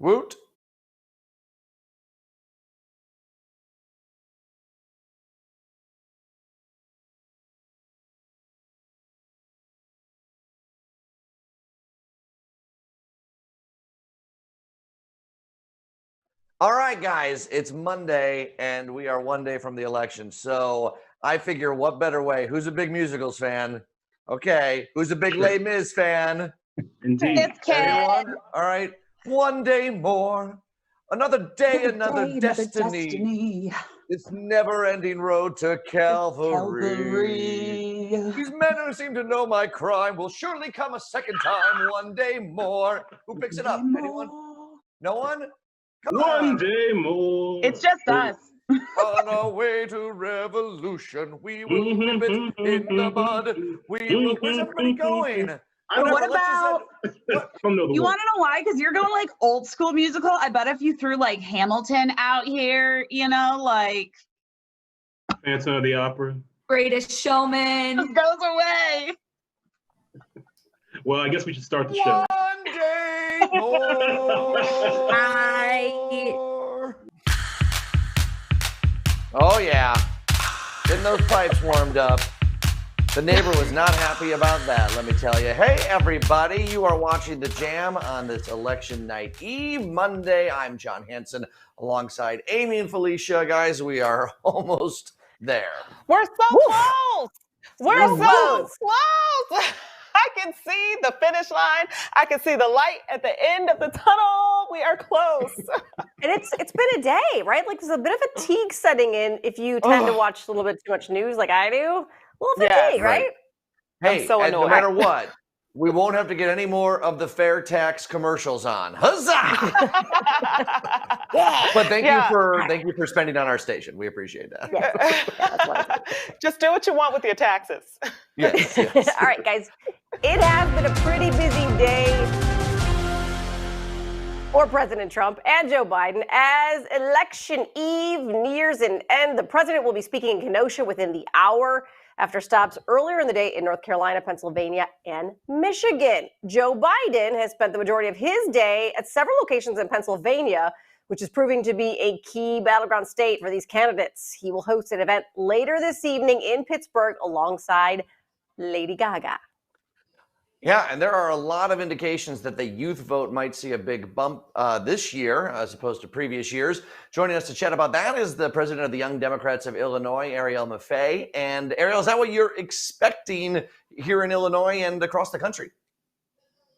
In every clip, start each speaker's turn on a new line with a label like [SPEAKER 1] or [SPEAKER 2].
[SPEAKER 1] Woot. All right, guys, it's Monday, and we are one day from the election. So I figure, what better way? Who's a big musicals fan? Okay. Who's a big Les Mis fan?
[SPEAKER 2] Indeed.
[SPEAKER 3] It's Ken.
[SPEAKER 1] Anyone? All right. One day more. Another day, another destiny. This never-ending road to Calvary. These men who seem to know my crime will surely come a second time. One day more. Who picks it up? Anyone? No one? Come
[SPEAKER 2] One
[SPEAKER 1] on.
[SPEAKER 2] day more.
[SPEAKER 3] It's just us.
[SPEAKER 1] On our way to revolution, we will nip it in the bud. Where's everybody going?
[SPEAKER 3] What about? You want to know why? Because you're going like old school musical. I bet if you threw like Hamilton out here, like
[SPEAKER 2] Phantom of the Opera.
[SPEAKER 4] Greatest Showman.
[SPEAKER 3] It goes away.
[SPEAKER 2] Well, I guess we should start the show.
[SPEAKER 1] One day more. Oh, yeah. Getting those pipes warmed up. The neighbor was not happy about that, let me tell you. Hey, everybody. You are watching The Jam on this election night eve, Monday. I'm John Hanson alongside Amy and Felicia. Guys, we are almost there.
[SPEAKER 5] We're so close. We're so close. I can see the finish line. I can see the light at the end of the tunnel. We are close.
[SPEAKER 6] And it's been a day, right? Like there's a bit of fatigue setting in if you tend to watch a little bit too much news like I do. A little fatigue, right?
[SPEAKER 1] Hey,
[SPEAKER 5] I'm so annoyed.
[SPEAKER 1] No matter what, we won't have to get any more of the fair tax commercials on. Huzzah! But thank you for spending on our station. We appreciate that.
[SPEAKER 5] Just do what you want with your taxes.
[SPEAKER 1] Yes.
[SPEAKER 6] All right, guys. It has been a pretty busy day for President Trump and Joe Biden. As election eve nears an end, the president will be speaking in Kenosha within the hour after stops earlier in the day in North Carolina, Pennsylvania, and Michigan. Joe Biden has spent the majority of his day at several locations in Pennsylvania, which is proving to be a key battleground state for these candidates. He will host an event later this evening in Pittsburgh alongside Lady Gaga.
[SPEAKER 1] Yeah, and there are a lot of indications that the youth vote might see a big bump this year as opposed to previous years. Joining us to chat about that is the president of the Young Democrats of Illinois, Arielle Maffei. And Arielle, is that what you're expecting here in Illinois and across the country?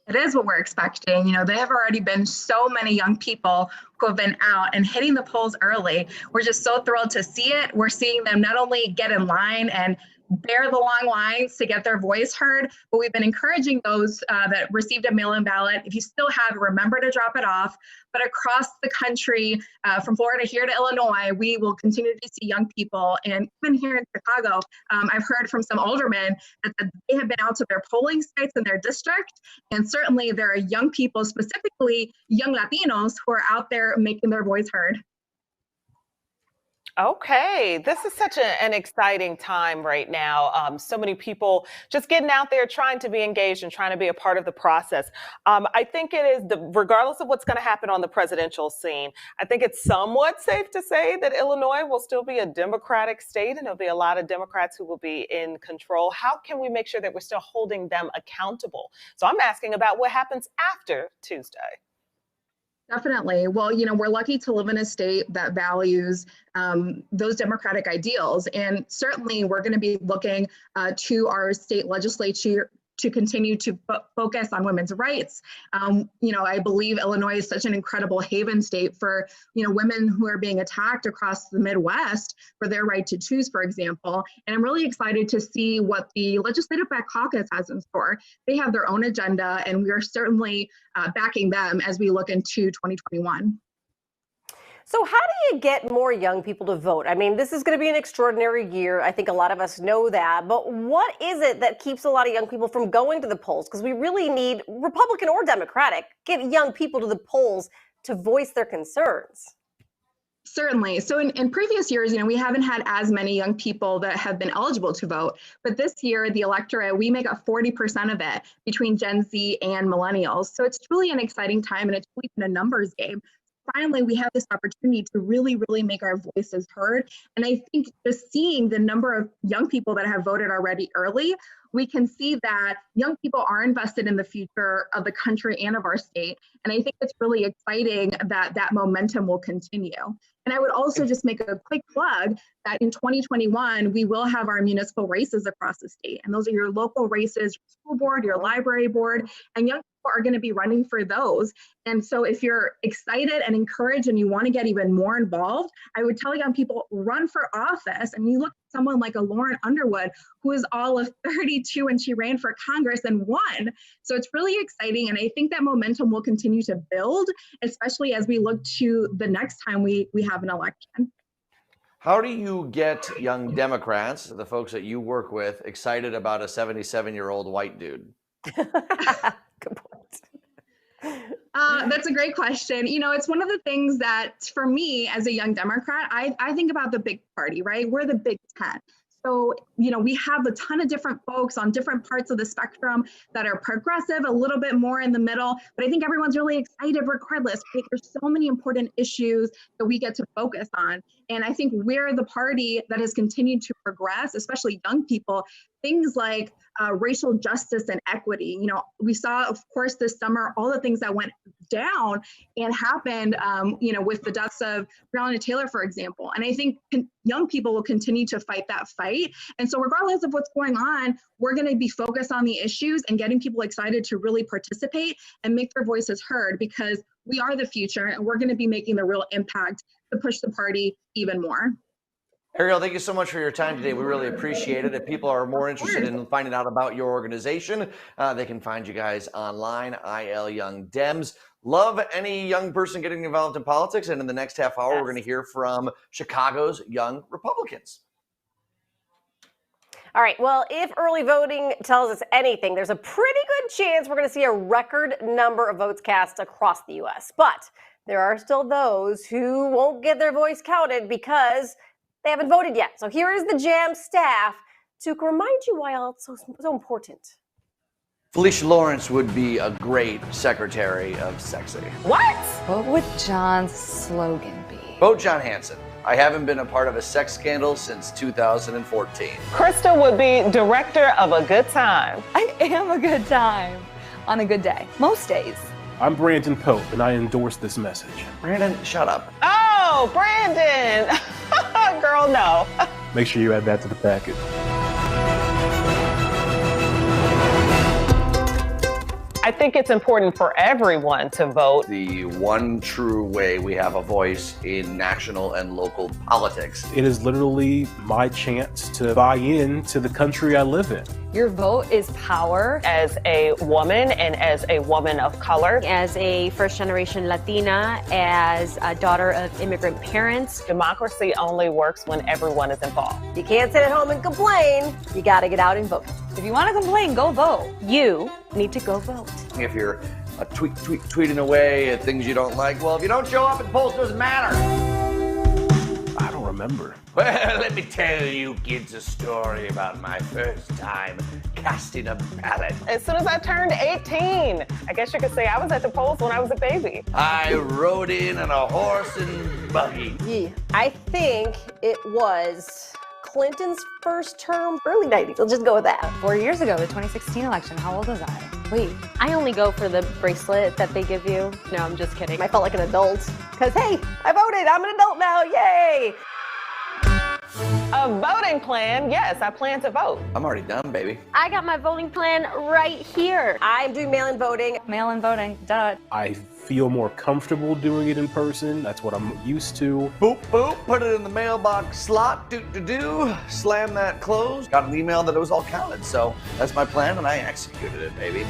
[SPEAKER 7] It is what we're expecting. There have already been so many young people who have been out and hitting the polls early. We're just so thrilled to see it. We're seeing them not only get in line and bear the long lines to get their voice heard, but we've been encouraging those that received a mail-in ballot. If you still have it, remember to drop it off. But across the country, from Florida here to Illinois, we will continue to see young people. And even here in Chicago, I've heard from some aldermen that they have been out to their polling sites in their district. And certainly there are young people, specifically young Latinos, who are out there making their voice heard.
[SPEAKER 5] Okay, this is such an exciting time right now. So many people just getting out there, trying to be engaged and trying to be a part of the process. I think it is, regardless of what's going to happen on the presidential scene, I think it's somewhat safe to say that Illinois will still be a Democratic state and there'll be a lot of Democrats who will be in control. How can we make sure that we're still holding them accountable? So I'm asking about what happens after Tuesday.
[SPEAKER 7] Definitely. Well, we're lucky to live in a state that values those democratic ideals. And certainly we're going to be looking to our state legislature to continue to focus on women's rights. I believe Illinois is such an incredible haven state for, women who are being attacked across the Midwest for their right to choose, for example. And I'm really excited to see what the Legislative Black Caucus has in store. They have their own agenda, and we are certainly backing them as we look into 2021.
[SPEAKER 6] So how do you get more young people to vote? I mean, this is going to be an extraordinary year. I think a lot of us know that. But what is it that keeps a lot of young people from going to the polls? Because we really need, Republican or Democratic, get young people to the polls to voice their concerns.
[SPEAKER 7] Certainly. So in previous years, we haven't had as many young people that have been eligible to vote. But this year, the electorate, we make up 40% of it between Gen Z and millennials. So it's truly an exciting time, and it's really been a numbers game. Finally, we have this opportunity to really, really make our voices heard. And I think just seeing the number of young people that have voted already early, we can see that young people are invested in the future of the country and of our state. And I think it's really exciting that that momentum will continue. And I would also just make a quick plug that in 2021, we will have our municipal races across the state. And those are your local races, your school board, your library board, and young people are going to be running for those. And so if you're excited and encouraged and you want to get even more involved, I would tell young people, run for office. And you look at someone like a Lauren Underwood, who is all of 32 and she ran for Congress and won. So it's really exciting. And I think that momentum will continue to build, especially as we look to the next time we have an election.
[SPEAKER 1] How do you get young Democrats, the folks that you work with, excited about a 77-year-old white dude?
[SPEAKER 6] Good point.
[SPEAKER 7] That's a great question. It's one of the things that for me as a young Democrat, I think about the big party, right? We're the Big Ten. So, we have a ton of different folks on different parts of the spectrum that are progressive, a little bit more in the middle, but I think everyone's really excited regardless. Right? There's so many important issues that we get to focus on. And I think we're the party that has continued to progress, especially young people, things like racial justice and equity. We saw, of course, this summer, all the things that went down and happened, with the deaths of Breonna Taylor, for example. And I think young people will continue to fight that fight. And so regardless of what's going on, we're going to be focused on the issues and getting people excited to really participate and make their voices heard, because we are the future and we're going to be making the real impact to push the party even more.
[SPEAKER 1] Arielle, thank you so much for your time today. We really appreciate it. If people are more interested in finding out about your organization, they can find you guys online, IL Young Dems. Love any young person getting involved in politics. And in the next half hour, we're going to hear from Chicago's young Republicans.
[SPEAKER 6] All right, well, if early voting tells us anything, there's a pretty good chance we're going to see a record number of votes cast across the U.S. But there are still those who won't get their voice counted because they haven't voted yet. So here is the JAM staff to remind you why all it's so important.
[SPEAKER 1] Felicia Lawrence would be a great secretary of sexy.
[SPEAKER 5] What?
[SPEAKER 8] What would John's slogan be?
[SPEAKER 1] Vote John Hanson. I haven't been a part of a sex scandal since 2014.
[SPEAKER 5] Krista would be director of a good time.
[SPEAKER 8] I am a good time on a good day, most days.
[SPEAKER 9] I'm Brandon Pope, and I endorse this message.
[SPEAKER 1] Brandon, shut up.
[SPEAKER 5] Oh, Brandon. Girl, no.
[SPEAKER 9] Make sure you add that to the package.
[SPEAKER 5] I think it's important for everyone to vote.
[SPEAKER 1] The one true way we have a voice in national and local politics.
[SPEAKER 9] It is literally my chance to buy into the country I live in.
[SPEAKER 8] Your vote is power.
[SPEAKER 5] As a woman and as a woman of color.
[SPEAKER 10] As a first-generation Latina, as a daughter of immigrant parents.
[SPEAKER 5] Democracy only works when everyone is involved.
[SPEAKER 6] You can't sit at home and complain. You got to get out and vote.
[SPEAKER 8] If you want to complain, go vote.
[SPEAKER 10] You need to go vote.
[SPEAKER 1] If you're tweeting away at things you don't like, well, if you don't show up at the polls, it doesn't matter.
[SPEAKER 9] I don't remember.
[SPEAKER 1] Well, let me tell you kids a story about my first time casting a ballot.
[SPEAKER 5] As soon as I turned 18, I guess you could say I was at the polls when I was a baby.
[SPEAKER 1] I rode in on a horse and buggy.
[SPEAKER 6] Yeah, I think it was Clinton's first term, early 90s. Let's just go with that.
[SPEAKER 8] 4 years ago, the 2016 election. How old was I?
[SPEAKER 10] Wait, I only go for the bracelet that they give you. No, I'm just kidding.
[SPEAKER 6] I felt like an adult because, hey, I voted. I'm an adult now. Yay.
[SPEAKER 5] A voting plan? Yes, I plan to vote.
[SPEAKER 1] I'm already done, baby.
[SPEAKER 10] I got my voting plan right here.
[SPEAKER 6] I'm doing mail-in voting.
[SPEAKER 8] Mail-in voting, duh.
[SPEAKER 9] I feel more comfortable doing it in person. That's what I'm used to.
[SPEAKER 1] Boop, boop, put it in the mailbox slot, do, slam that closed. Got an email that it was all counted, so that's my plan, and I executed it, baby.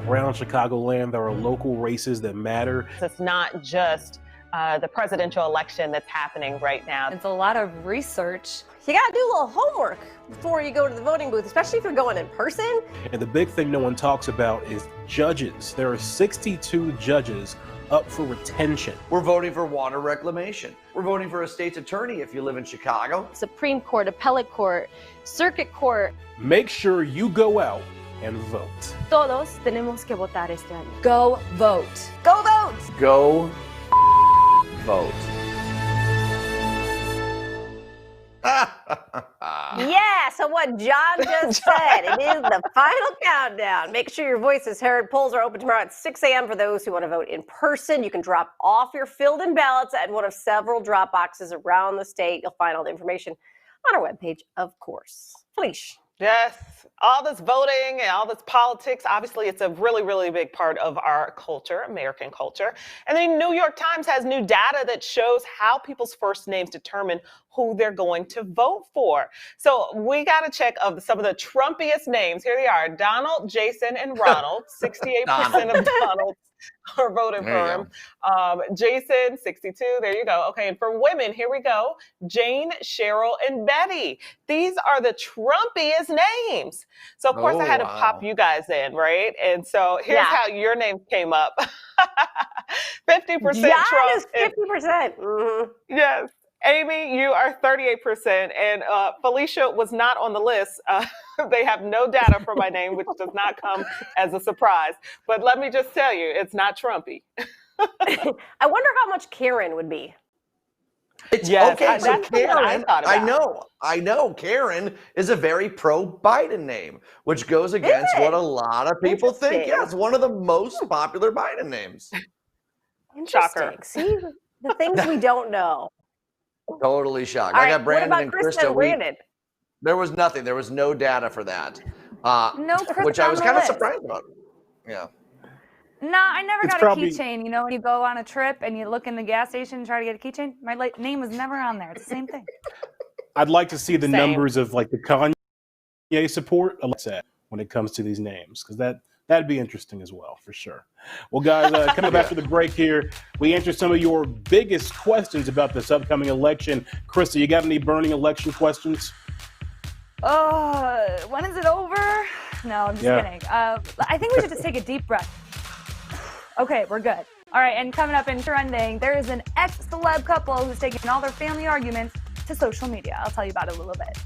[SPEAKER 9] Around Chicagoland, there are local races that matter.
[SPEAKER 5] It's not just the presidential election that's happening right now.
[SPEAKER 8] It's a lot of research.
[SPEAKER 6] You got to do a little homework before you go to the voting booth, especially if you're going in person.
[SPEAKER 9] And the big thing no one talks about is judges. There are 62 judges up for retention.
[SPEAKER 1] We're voting for water reclamation. We're voting for a state's attorney if you live in Chicago.
[SPEAKER 10] Supreme Court, Appellate Court, Circuit Court.
[SPEAKER 9] Make sure you go out and vote.
[SPEAKER 10] Todos tenemos que votar este año.
[SPEAKER 8] Go vote.
[SPEAKER 6] Go vote!
[SPEAKER 1] Go vote.
[SPEAKER 6] Yeah, so what John just said, it is the final countdown. Make sure your voice is heard. Polls are open tomorrow at 6 a.m. for those who want to vote in person. You can drop off your filled-in ballots at one of several drop boxes around the state. You'll find all the information on our webpage, of course. Felicia.
[SPEAKER 5] Yes, all this voting and all this politics, obviously it's a really, really big part of our culture, American culture. And the New York Times has new data that shows how people's first names determine who they're going to vote for. So we got to check of some of the Trumpiest names. Here they are: Donald, Jason, and Ronald. 68% of Donalds are voting for him. Jason, 62. There you go. Okay, and for women, here we go: Jane, Cheryl, and Betty. These are the Trumpiest names. So of course I had to pop you guys in, right? And so here's how your names came up. 50% Trump.
[SPEAKER 6] Is 50%. Mm-hmm.
[SPEAKER 5] Yes. Amy, you are 38%, and Felicia was not on the list. They have no data for my name, which does not come as a surprise. But let me just tell you, it's not Trumpy.
[SPEAKER 6] I wonder how much Karen would be.
[SPEAKER 1] Okay, so
[SPEAKER 5] that's the one I thought about.
[SPEAKER 1] I know. Karen is a very pro-Biden name, which goes against what a lot of people think. Yeah, it's one of the most popular Biden names.
[SPEAKER 6] Interesting. See, the things we don't know.
[SPEAKER 1] Totally shocked.
[SPEAKER 6] All
[SPEAKER 1] I
[SPEAKER 6] right,
[SPEAKER 1] got Brandon
[SPEAKER 6] what
[SPEAKER 1] and
[SPEAKER 6] about
[SPEAKER 1] Krista.
[SPEAKER 6] Brandon?
[SPEAKER 1] There was nothing. There was no data for that.
[SPEAKER 8] No,
[SPEAKER 1] which I was kind of surprised about. Yeah.
[SPEAKER 8] No, I never got a keychain. You know, when you go on a trip and you look in the gas station and try to get a keychain, my name was never on there. It's the same thing.
[SPEAKER 9] I'd like to see the numbers of like the Kanye support when it comes to these names, because that'd be interesting as well, for sure. Well, guys, coming up after the break here, we answer some of your biggest questions about this upcoming election. Krista, you got any burning election questions?
[SPEAKER 8] When is it over? No, I'm just kidding. I think we should just take a deep breath. Okay, we're good. All right, and coming up in trending, there is an ex-celeb couple who's taking all their family arguments to social media. I'll tell you about it a little bit.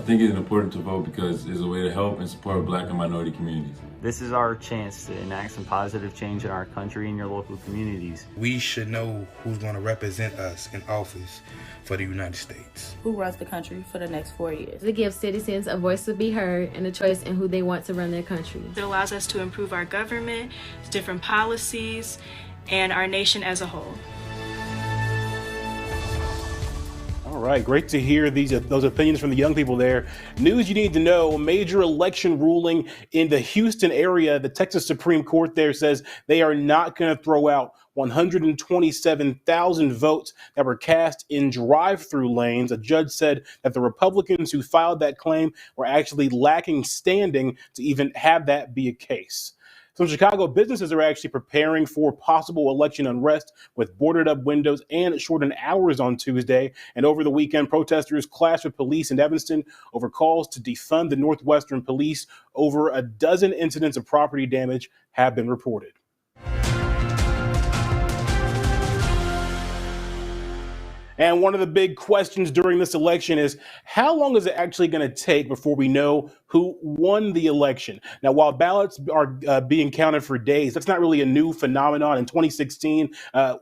[SPEAKER 11] I think it's important to vote because it's a way to help and support Black and minority communities.
[SPEAKER 12] This is our chance to enact some positive change in our country and your local communities.
[SPEAKER 13] We should know who's going to represent us in office for the United States.
[SPEAKER 14] Who runs the country for the next 4 years.
[SPEAKER 15] To give citizens a voice to be heard and a choice in who they want to run their country.
[SPEAKER 16] It allows us to improve our government, different policies, and our nation as a whole.
[SPEAKER 9] All right, great to hear those opinions from the young people there. News you need to know, major election ruling in the Houston area. The Texas Supreme Court there says they are not going to throw out 127,000 votes that were cast in drive-through lanes. A judge said that the Republicans who filed that claim were actually lacking standing to even have that be a case. Some Chicago businesses are actually preparing for possible election unrest with boarded up windows and shortened hours on Tuesday. And over the weekend, protesters clashed with police in Evanston over calls to defund the Northwestern Police. Over a dozen incidents of property damage have been reported. And one of the big questions during this election is, how long is it actually going to take before we know who won the election? Now, while ballots are being counted for days, that's not really a new phenomenon. In 2016,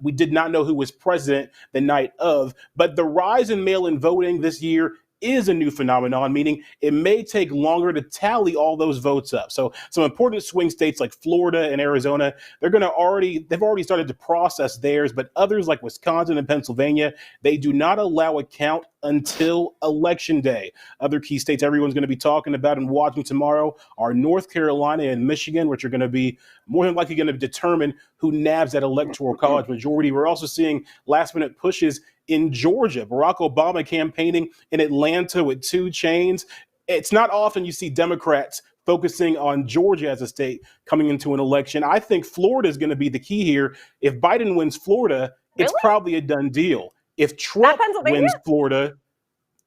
[SPEAKER 9] we did not know who was president the night of. But the rise in mail-in voting this year is a new phenomenon, meaning it may take longer to tally all those votes up. So some important swing states like Florida and Arizona, they've already started to process theirs, but others like Wisconsin and Pennsylvania, they do not allow a count until Election Day. Other key states everyone's going to be talking about and watching tomorrow are North Carolina and Michigan, which are going to be more than likely going to determine who nabs that electoral college majority. We're also seeing last-minute pushes in Georgia. Barack Obama campaigning in Atlanta with 2 chains. It's not often you see Democrats focusing on Georgia as a state coming into an election. I think Florida is going to be the key here. If Biden wins Florida, it's probably a done deal. If Trump wins Florida,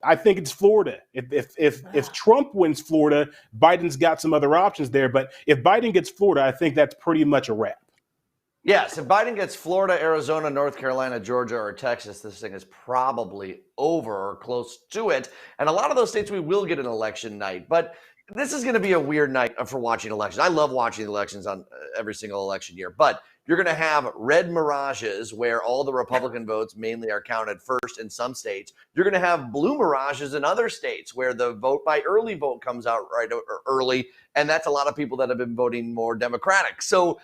[SPEAKER 9] I think it's Florida. If Trump wins Florida, Biden's got some other options there. But if Biden gets Florida, I think that's pretty much a wrap.
[SPEAKER 1] Yes, if Biden gets Florida, Arizona, North Carolina, Georgia, or Texas, this thing is probably over or close to it. And a lot of those states we will get an election night. But this is going to be a weird night for watching elections. I love watching elections on every single election year. But you're going to have red mirages where all the Republican votes mainly are counted first in some states. You're going to have blue mirages in other states where the vote by early vote comes out right early. And that's a lot of people that have been voting more Democratic. So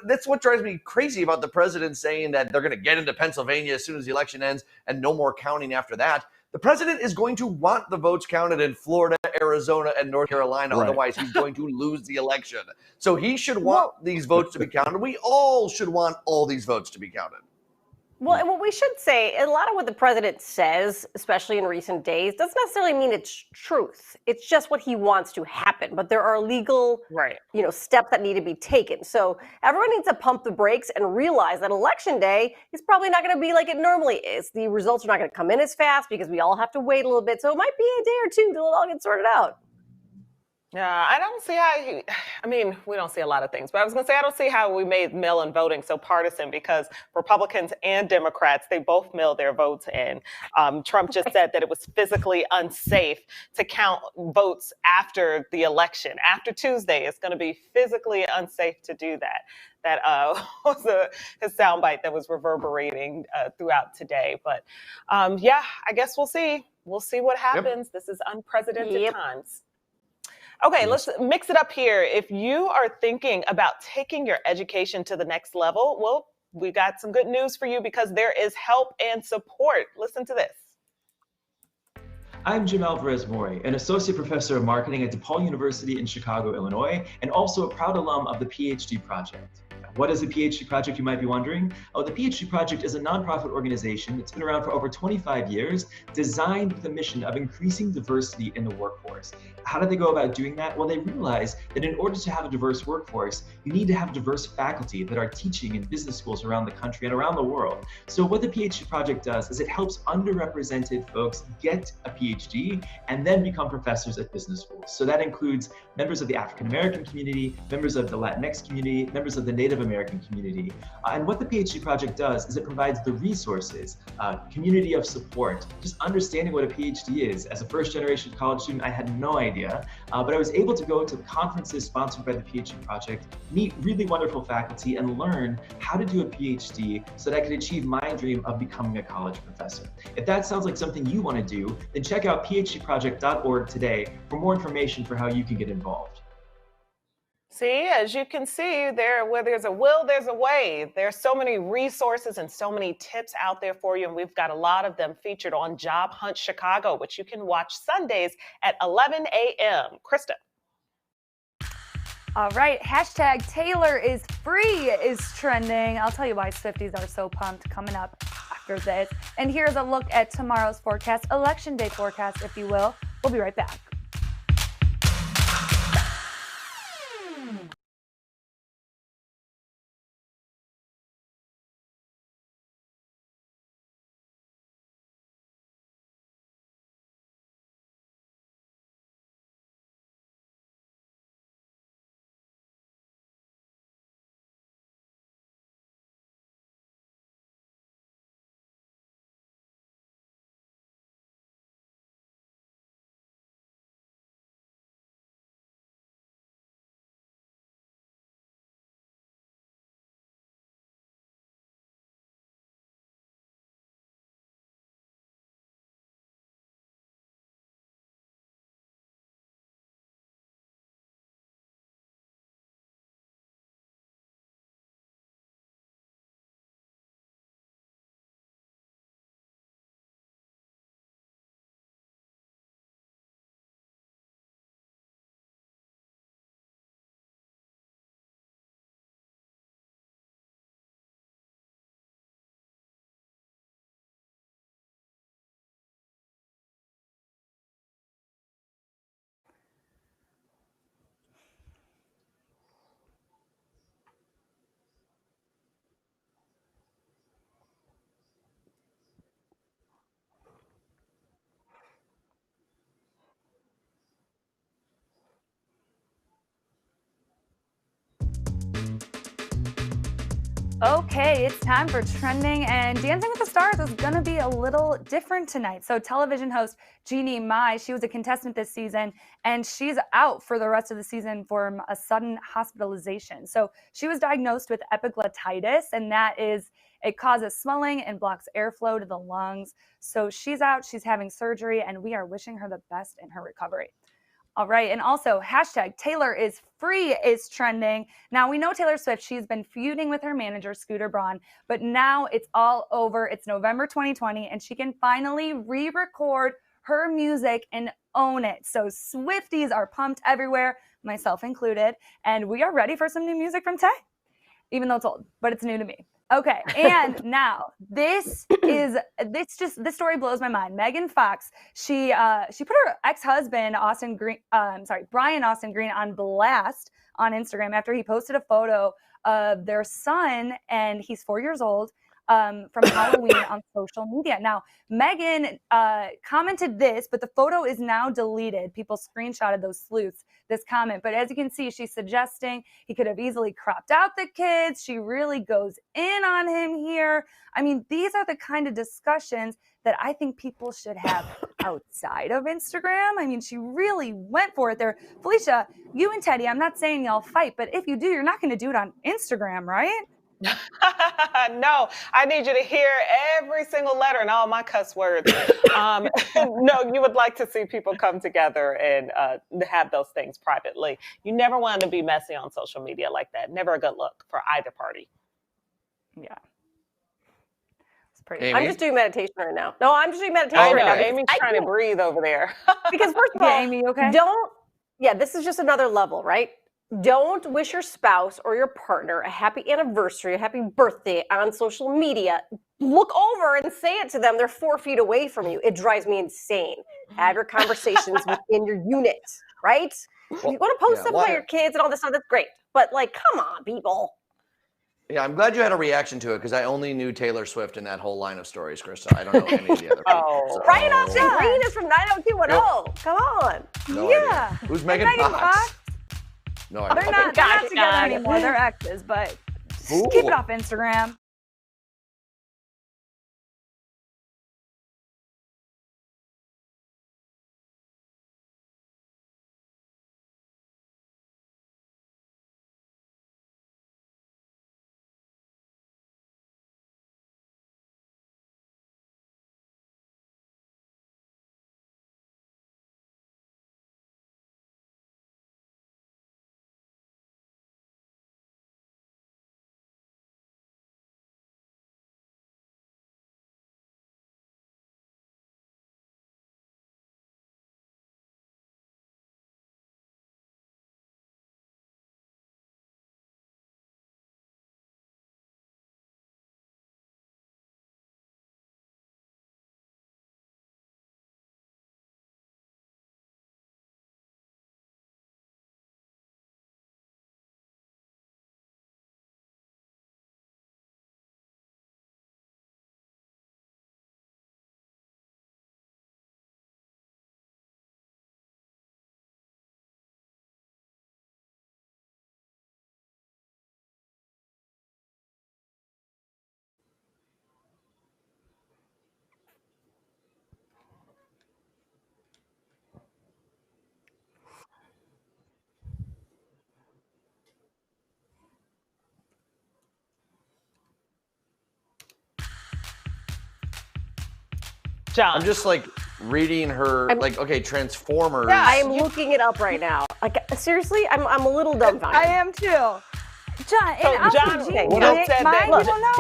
[SPEAKER 1] that's what drives me crazy about the president saying that they're going to get into Pennsylvania as soon as the election ends and no more counting after that. The president is going to want the votes counted in Florida, Arizona, and North Carolina. Right. Otherwise, he's going to lose the election. So he should want these votes to be counted. We all should want all these votes to be counted.
[SPEAKER 6] Well, and what we should say, a lot of what the president says, especially in recent days, doesn't necessarily mean it's truth. It's just what he wants to happen. But there are legal, steps that need to be taken. So everyone needs to pump the brakes and realize that Election Day is probably not going to be like it normally is. The results are not going to come in as fast because we all have to wait a little bit. So it might be a day or two till it all gets sorted out.
[SPEAKER 5] Yeah, I don't see how we don't see a lot of things, but I was going to say, I don't see how we made mail-in voting so partisan because Republicans and Democrats, they both mail their votes in. Trump just said that it was physically unsafe to count votes after the election. After Tuesday, it's going to be physically unsafe to do that. That was his soundbite that was reverberating throughout today. But I guess we'll see. We'll see what happens. Yep. This is unprecedented times. Okay, let's mix it up here. If you are thinking about taking your education to the next level, well, we got some good news for you because there is help and support. Listen to this.
[SPEAKER 17] I'm Jim Alvarez-Mori, an associate professor of marketing at DePaul University in Chicago, Illinois, and also a proud alum of the PhD Project. What is the PhD Project, you might be wondering? Oh, the PhD Project is a nonprofit organization that's been around for over 25 years, designed with a mission of increasing diversity in the workforce. How did they go about doing that? Well, they realized that in order to have a diverse workforce, you need to have diverse faculty that are teaching in business schools around the country and around the world. So what the PhD Project does is it helps underrepresented folks get a PhD and then become professors at business schools. So that includes members of the African American community, members of the Latinx community, members of the Native Native American community. And what the PhD project does is it provides the resources, community of support, just understanding what a PhD is. As a first-generation college student, I had no idea, but I was able to go to conferences sponsored by the PhD project, meet really wonderful faculty, and learn how to do a PhD so that I could achieve my dream of becoming a college professor. If that sounds like something you want to do, then check out phdproject.org today for more information for how you can get involved.
[SPEAKER 5] See, as you can see, where there's a will, there's a way. There's so many resources and so many tips out there for you, and we've got a lot of them featured on Job Hunt Chicago, which you can watch Sundays at 11 a.m. Krista.
[SPEAKER 8] All right, hashtag Taylor is free is trending. I'll tell you why Swifties are so pumped coming up after this. And here's a look at tomorrow's forecast, election day forecast, if you will. We'll be right back. Okay, it's time for trending, and Dancing with the Stars is going to be a little different tonight. So television host Jeannie Mai, she was a contestant this season, and she's out for the rest of the season from a sudden hospitalization. So she was diagnosed with epiglottitis, and it causes swelling and blocks airflow to the lungs. So she's out, she's having surgery, and we are wishing her the best in her recovery. All right, and also hashtag Taylor is free is trending. Now we know Taylor Swift, she's been feuding with her manager, Scooter Braun, but now it's all over. It's November 2020, and she can finally re-record her music and own it. So Swifties are pumped everywhere, myself included, and we are ready for some new music from Tay, even though it's old, but it's new to me. Okay, and now this story blows my mind. Megan Fox, she put her ex-husband Brian Austin Green on blast on Instagram after he posted a photo of their son, and he's 4 years old, from Halloween on social media. Now, Megan commented this, but the photo is now deleted. People screenshotted those sleuths, this comment. But as you can see, she's suggesting he could have easily cropped out the kids. She really goes in on him here. I mean, these are the kind of discussions that I think people should have outside of Instagram. I mean, she really went for it there. Felicia, you and Teddy, I'm not saying y'all fight, but if you do, you're not going to do it on Instagram, right?
[SPEAKER 5] No, I need you to hear every single letter and all my cuss words. No, you would like to see people come together and have those things privately. You never want to be messy on social media like that. Never a good look for either party.
[SPEAKER 8] Yeah.
[SPEAKER 6] Amy? I'm just doing meditation right now. No, I'm just doing meditation right now.
[SPEAKER 5] Amy's trying to breathe over there.
[SPEAKER 6] Because first of all,
[SPEAKER 8] Amy, okay?
[SPEAKER 6] This is just another level, right? Don't wish your spouse or your partner a happy anniversary, a happy birthday on social media. Look over and say it to them. They're 4 feet away from you. It drives me insane. Have your conversations within your unit, right? If you want to post stuff about your kids and all this stuff, that's great. But like, come on, people.
[SPEAKER 1] Yeah, I'm glad you had a reaction to it because I only knew Taylor Swift in that whole line of stories, Krista. I don't know any of the other people. So.
[SPEAKER 6] Brian Austin Green is from 90210. Come on.
[SPEAKER 1] No idea. Who's Megan Fox? No idea.
[SPEAKER 8] They're not together anymore. They're exes, but Just keep it off Instagram.
[SPEAKER 5] John.
[SPEAKER 1] I'm just like reading her, okay, Transformers.
[SPEAKER 6] Yeah, I am looking it up right now. Like, seriously, I'm a little dumbfounded.
[SPEAKER 8] I am too. John,
[SPEAKER 5] So
[SPEAKER 8] and
[SPEAKER 5] John
[SPEAKER 8] also,
[SPEAKER 5] just said that.
[SPEAKER 8] you don't know.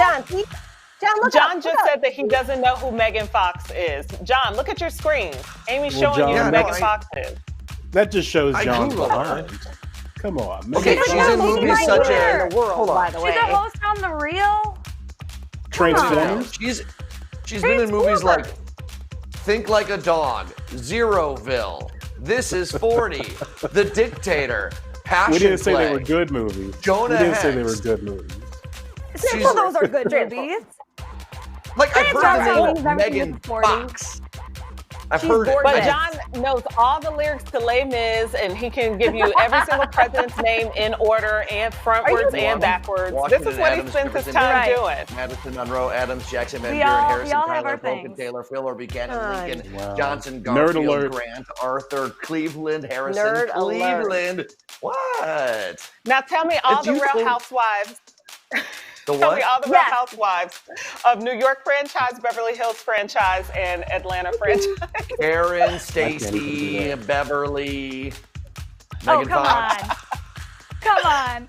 [SPEAKER 5] John just said that he doesn't know who Megan Fox is. John, look at your screen. Amy's
[SPEAKER 9] Well,
[SPEAKER 5] showing you
[SPEAKER 9] John,
[SPEAKER 5] who Megan Fox is.
[SPEAKER 9] That just shows
[SPEAKER 1] I
[SPEAKER 9] John's
[SPEAKER 1] Googled
[SPEAKER 9] behind. Come on.
[SPEAKER 1] Okay,
[SPEAKER 9] Megan
[SPEAKER 1] she's
[SPEAKER 9] Fox.
[SPEAKER 1] in movies such
[SPEAKER 6] in
[SPEAKER 1] as
[SPEAKER 6] the world, by the
[SPEAKER 8] She's
[SPEAKER 6] way.
[SPEAKER 8] a host on The Real.
[SPEAKER 9] Transformers.
[SPEAKER 1] She's been in movies like Think Like a Dog, Zeroville, This Is 40, The Dictator, Passion
[SPEAKER 9] We didn't say
[SPEAKER 1] Play,
[SPEAKER 9] they were good movies.
[SPEAKER 1] Jonah
[SPEAKER 9] We didn't say they
[SPEAKER 1] Hex.
[SPEAKER 9] were good movies.
[SPEAKER 8] Well, those are good movies.
[SPEAKER 1] Like, I've heard the
[SPEAKER 8] Transformers,
[SPEAKER 1] name
[SPEAKER 8] everything
[SPEAKER 1] Megan
[SPEAKER 8] is 40.
[SPEAKER 1] Fox. I've heard it.
[SPEAKER 5] But John knows all the lyrics to Les Mis, and he can give you every single president's name in order and frontwards and backwards. This is what he spends his time doing.
[SPEAKER 1] Madison, Monroe, Adams, Jackson, Van
[SPEAKER 8] We
[SPEAKER 1] Buren,
[SPEAKER 8] all-
[SPEAKER 1] Harrison,
[SPEAKER 8] we all have
[SPEAKER 1] Tyler,
[SPEAKER 8] our
[SPEAKER 1] Polk,
[SPEAKER 8] things.
[SPEAKER 1] Taylor, Phil, Buchanan, Lincoln,
[SPEAKER 9] Wow.
[SPEAKER 1] Johnson,
[SPEAKER 9] Nerd
[SPEAKER 1] Garfield,
[SPEAKER 9] alert.
[SPEAKER 1] Grant, Arthur, Cleveland, Harrison,
[SPEAKER 6] Nerd alert.
[SPEAKER 1] Cleveland. What?
[SPEAKER 5] Now tell me all
[SPEAKER 1] It's
[SPEAKER 5] the
[SPEAKER 1] useful.
[SPEAKER 5] Real Housewives.
[SPEAKER 1] The
[SPEAKER 5] Tell
[SPEAKER 1] what?
[SPEAKER 5] me all the Real Housewives of New York franchise, Beverly Hills franchise, and Atlanta franchise.
[SPEAKER 1] Aaron,
[SPEAKER 9] do
[SPEAKER 1] Stacy, Beverly,
[SPEAKER 8] Oh,
[SPEAKER 1] Megan
[SPEAKER 8] come
[SPEAKER 1] Fox.
[SPEAKER 8] on. Come on.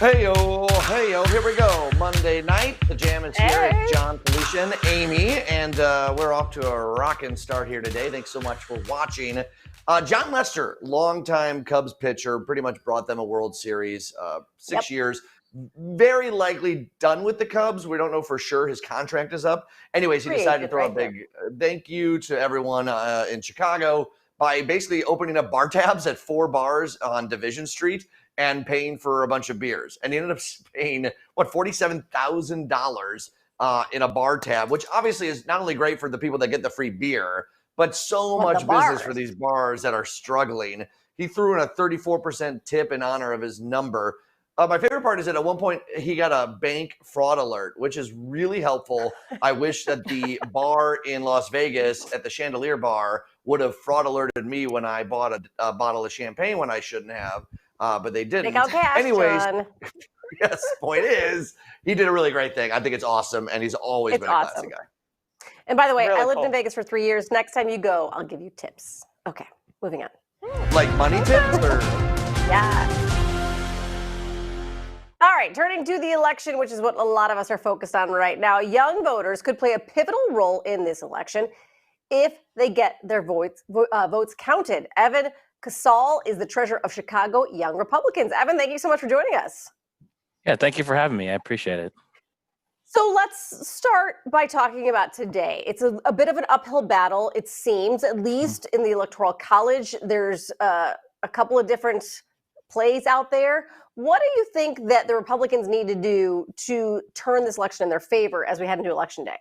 [SPEAKER 1] Hey-yo, here we go. Monday night, the Jam is here. It's John, Felicia, and Amy, and we're off to a rockin' start here today. Thanks so much for watching. John Lester, longtime Cubs pitcher, pretty much brought them a World Series, 6 years. Very likely done with the Cubs. We don't know for sure. His contract is up. Anyways, he decided to throw a big thank you to everyone in Chicago by basically opening up bar tabs at 4 bars on Division Street and paying for a bunch of beers. And he ended up paying, $47,000 in a bar tab, which obviously is not only great for the people that get the free beer, but so much business for these bars that are struggling. He threw in a 34% tip in honor of his number. My favorite part is that at one point he got a bank fraud alert, which is really helpful. I wish that the bar in Las Vegas at the Chandelier Bar would have fraud alerted me when I bought a bottle of champagne when I shouldn't have. But they didn't.
[SPEAKER 6] Take out cash,
[SPEAKER 1] Anyways,
[SPEAKER 6] John.
[SPEAKER 1] yes, point is, he did a really great thing. I think it's awesome, and he's always been a classy guy.
[SPEAKER 6] And by the way,
[SPEAKER 1] Really
[SPEAKER 6] I lived
[SPEAKER 1] cool.
[SPEAKER 6] in Vegas for 3 years. Next time you go, I'll give you tips. Okay, moving on.
[SPEAKER 1] Like money tips? Or?
[SPEAKER 6] Yeah. All right, turning to the election, which is what a lot of us are focused on right now. Young voters could play a pivotal role in this election if they get their votes counted. Evan Kasal is the treasurer of Chicago Young Republicans. Evan, thank you so much for joining us.
[SPEAKER 18] Yeah, thank you for having me. I appreciate it.
[SPEAKER 6] So let's start by talking about today. It's a bit of an uphill battle, it seems, at least in the Electoral College. There's a couple of different plays out there. What do you think that the Republicans need to do to turn this election in their favor as we head into Election Day?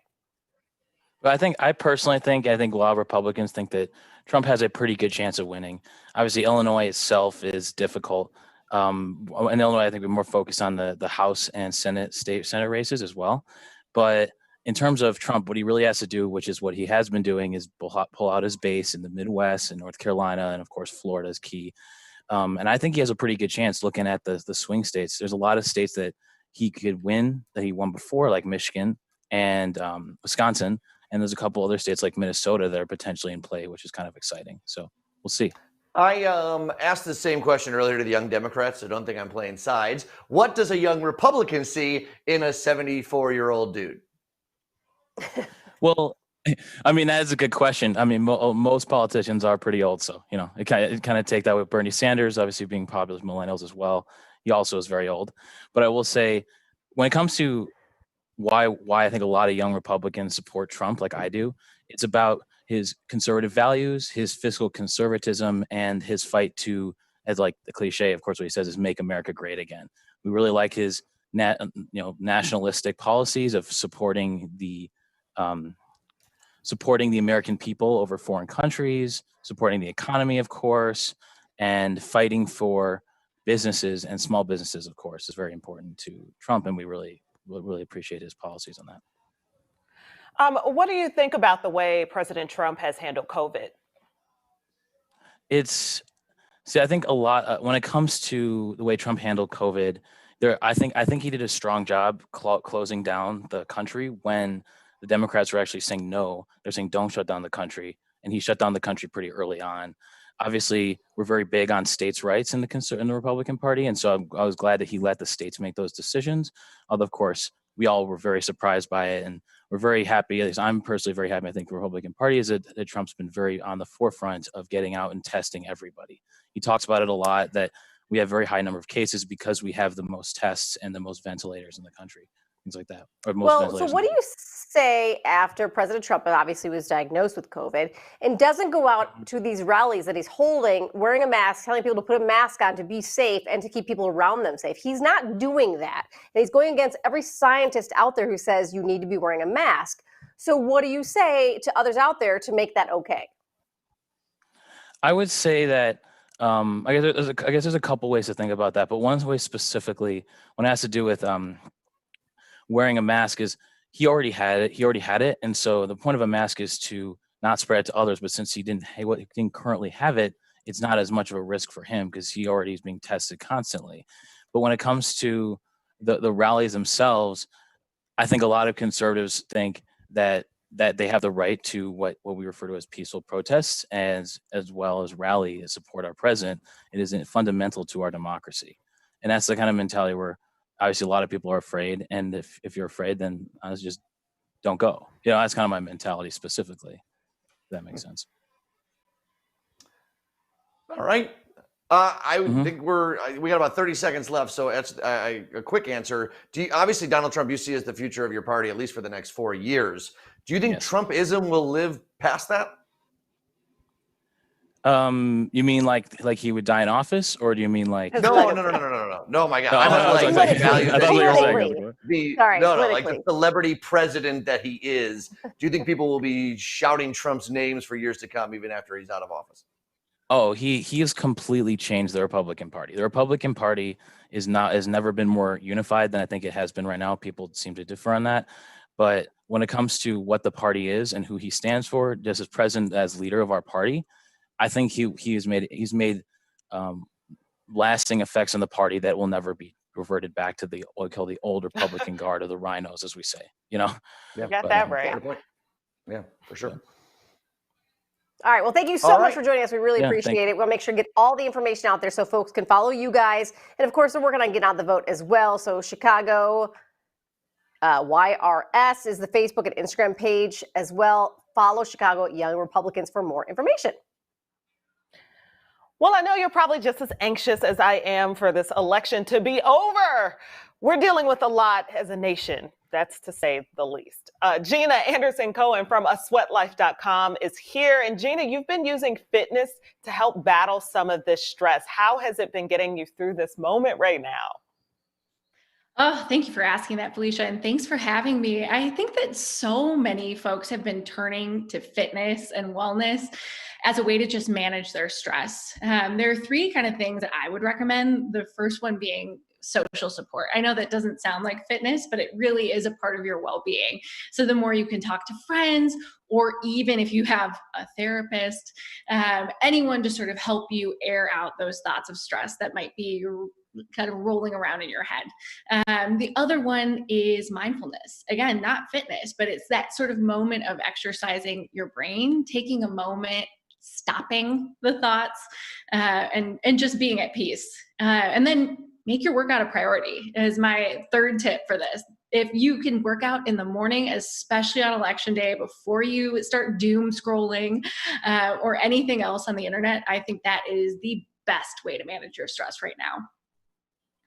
[SPEAKER 18] Well, I personally think a lot of Republicans think that Trump has a pretty good chance of winning. Obviously, Illinois itself is difficult. In Illinois, I think we're more focused on the House and state Senate races as well. But in terms of Trump, what he really has to do, which is what he has been doing, is pull out his base in the Midwest and North Carolina, and of course, Florida is key. And I think he has a pretty good chance looking at the swing states. There's a lot of states that he could win that he won before, like Michigan and Wisconsin. And there's a couple other states like Minnesota that are potentially in play, which is kind of exciting. So we'll see.
[SPEAKER 1] I asked the same question earlier to the young Democrats, so don't think I'm playing sides. What does a young Republican see in a 74-year-old dude?
[SPEAKER 18] Well, I mean, that is a good question. I mean, most politicians are pretty old, so it kind of take that with Bernie Sanders, obviously being popular with millennials as well. He also is very old. But I will say, when it comes to why I think a lot of young Republicans support Trump, like I do, it's about his conservative values, his fiscal conservatism, and his fight to, as like the cliche, of course, what he says is "Make America Great Again." We really like his nationalistic policies of supporting the American people over foreign countries, supporting the economy, of course, and fighting for businesses and small businesses, of course, is very important to Trump, and we really appreciate his policies on that.
[SPEAKER 5] What do you think about the way President Trump has handled COVID?
[SPEAKER 18] I think a lot when it comes to the way Trump handled COVID, I think he did a strong job closing down the country when the Democrats were actually saying no. They're saying don't shut down the country, and he shut down the country pretty early on. Obviously, we're very big on states' rights in the Republican Party, and so I was glad that he let the states make those decisions. Although, of course, we all were very surprised by it, and we're very happy. At least I'm personally very happy. I think the Republican Party is that Trump's been very on the forefront of getting out and testing everybody. He talks about it a lot, that we have a very high number of cases because we have the most tests and the most ventilators in the country, things like that.
[SPEAKER 6] Well, so what do you say after President Trump obviously was diagnosed with COVID and doesn't go out to these rallies that he's holding, wearing a mask, telling people to put a mask on to be safe and to keep people around them safe? He's not doing that. And he's going against every scientist out there who says you need to be wearing a mask. So what do you say to others out there to make that okay?
[SPEAKER 18] I would say that I guess there's a couple ways to think about that, but one way specifically, when it has to do with wearing a mask, is he already had it, and so the point of a mask is to not spread it to others. But since he didn't currently have it, it's not as much of a risk for him because he already is being tested constantly. But when it comes to the rallies themselves, I think a lot of conservatives think that they have the right to what we refer to as peaceful protests, as well as rally and support our president. It is fundamental to our democracy, and that's the kind of mentality where obviously a lot of people are afraid, and if you're afraid, then just don't go. That's kind of my mentality specifically. If that makes sense.
[SPEAKER 1] All right. I think we got about 30 seconds left, so that's a quick answer. Obviously, Donald Trump you see as the future of your party, at least for the next 4 years. Do you think Trumpism will live past that?
[SPEAKER 18] You mean like he would die in office, or do you mean like
[SPEAKER 1] No, my God. I meant like value like the celebrity president that he is. Do you think people will be shouting Trump's names for years to come, even after he's out of office?
[SPEAKER 18] Oh, he has completely changed the Republican Party. The Republican Party has never been more unified than I think it has been right now. People seem to differ on that. But when it comes to what the party is and who he stands for, just as president, as leader of our party, I think he's made lasting effects on the party that will never be reverted back to what we call the old Republican Guard, or the rhinos, as we say.
[SPEAKER 5] Yeah, got that right.
[SPEAKER 1] Yeah, for sure.
[SPEAKER 6] All right. Well, thank you so much for joining us. We really appreciate it. We'll make sure to get all the information out there so folks can follow you guys. And of course, we're working on getting out the vote as well. So Chicago YRS is the Facebook and Instagram page as well. Follow Chicago Young Republicans for more information.
[SPEAKER 5] Well, I know you're probably just as anxious as I am for this election to be over. We're dealing with a lot as a nation. That's to say the least. Jeana Anderson Cohen from aSweatLife.com is here. And Jeana, you've been using fitness to help battle some of this stress. How has it been getting you through this moment right now?
[SPEAKER 19] Oh, thank you for asking that, Felicia. And thanks for having me. I think that so many folks have been turning to fitness and wellness as a way to just manage their stress. There are three kind of things that I would recommend. The first one being social support. I know that doesn't sound like fitness, but it really is a part of your well-being. So the more you can talk to friends, or even if you have a therapist, anyone to sort of help you air out those thoughts of stress that might be kind of rolling around in your head. The other one is mindfulness. Again, not fitness, but it's that sort of moment of exercising your brain, taking a moment, stopping the thoughts, and just being at peace. And then make your workout a priority is my third tip for this. If you can work out in the morning, especially on election day, before you start doom scrolling or anything else on the internet, I think that is the best way to manage your stress right now.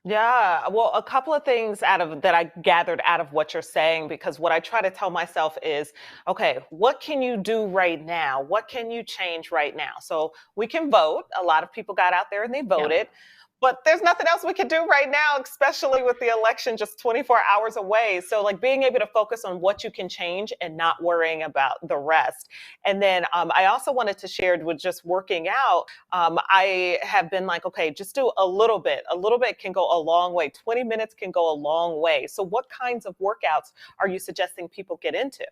[SPEAKER 5] Yeah, well, a couple of things that I gathered out of what you're saying, because what I try to tell myself is, okay, what can you do right now? What can you change right now? So we can vote. A lot of people got out there and they voted. Yeah. But there's nothing else we can do right now, especially with the election just 24 hours away. So like being able to focus on what you can change and not worrying about the rest. And then I also wanted to share with just working out. I have been like, okay, just do a little bit. A little bit can go a long way. 20 minutes can go a long way. So what kinds of workouts are you suggesting people get into?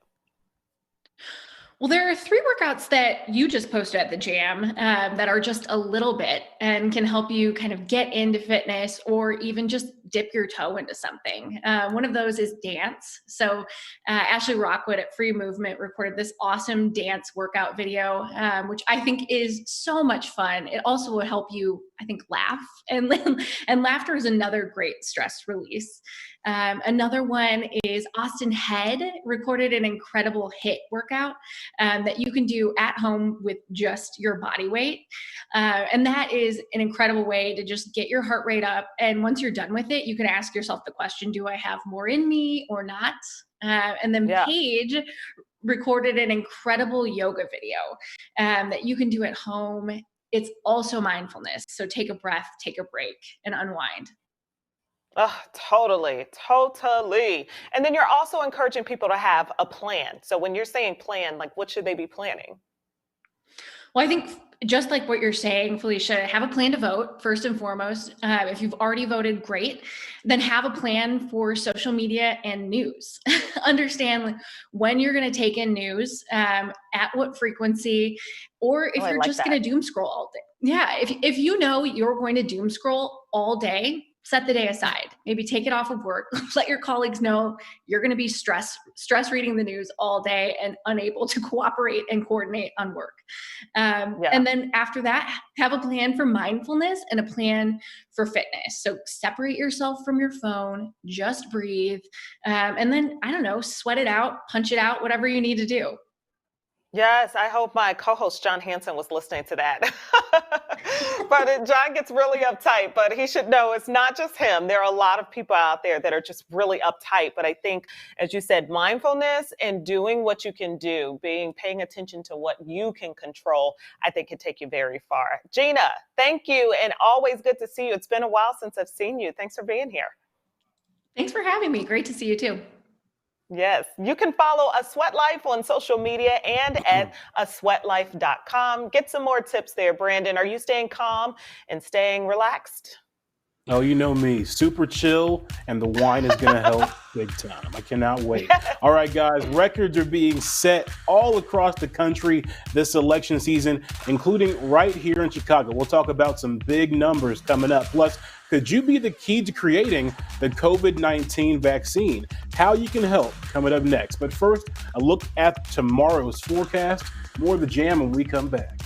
[SPEAKER 19] Well, there are 3 workouts that you just posted at the Jam that are just a little bit and can help you kind of get into fitness or even just dip your toe into something. One of those is dance. So Ashley Rockwood at Free Movement recorded this awesome dance workout video, which I think is so much fun. It also will help you, I think, laugh. And laughter is another great stress release. Another one is Austin Head recorded an incredible HIIT workout that you can do at home with just your body weight. And that is an incredible way to just get your heart rate up. And once you're done with it, you can ask yourself the question, do I have more in me or not? And then Paige recorded an incredible yoga video that you can do at home. It's also mindfulness. So take a breath, take a break, and unwind.
[SPEAKER 5] Oh, totally. And then you're also encouraging people to have a plan. So when you're saying plan, like what should they be planning?
[SPEAKER 19] Well, I think just like what you're saying, Felicia, have a plan to vote first and foremost. If you've already voted, great. Then have a plan for social media and news. Understand when you're going to take in news, at what frequency, or if you're just going to doom scroll all day. Yeah, if you know you're going to doom scroll all day, set the day aside. Maybe take it off of work. Let your colleagues know you're going to be stress reading the news all day and unable to cooperate and coordinate on work. And then after that, have a plan for mindfulness and a plan for fitness. So separate yourself from your phone, just breathe, and then, I don't know, sweat it out, punch it out, whatever you need to do.
[SPEAKER 5] Yes, I hope my co-host John Hanson was listening to that. But John gets really uptight, but he should know it's not just him. There are a lot of people out there that are just really uptight. But I think, as you said, mindfulness and doing what you can do, paying attention to what you can control, I think can take you very far. Jeana, thank you. And always good to see you. It's been a while since I've seen you. Thanks for being here.
[SPEAKER 19] Thanks for having me. Great to see you too.
[SPEAKER 5] Yes, you can follow aSweatLife on social media and at aSweatLife.com. Get some more tips there, Brandon. Are you staying calm and staying relaxed?
[SPEAKER 9] Oh, you know me, super chill, and the wine is going to help big time. I cannot wait. All right, guys, records are being set all across the country this election season, including right here in Chicago. We'll talk about some big numbers coming up. Plus, could you be the key to creating the COVID-19 vaccine? How you can help, coming up next. But first, a look at tomorrow's forecast. More of the Jam when we come back.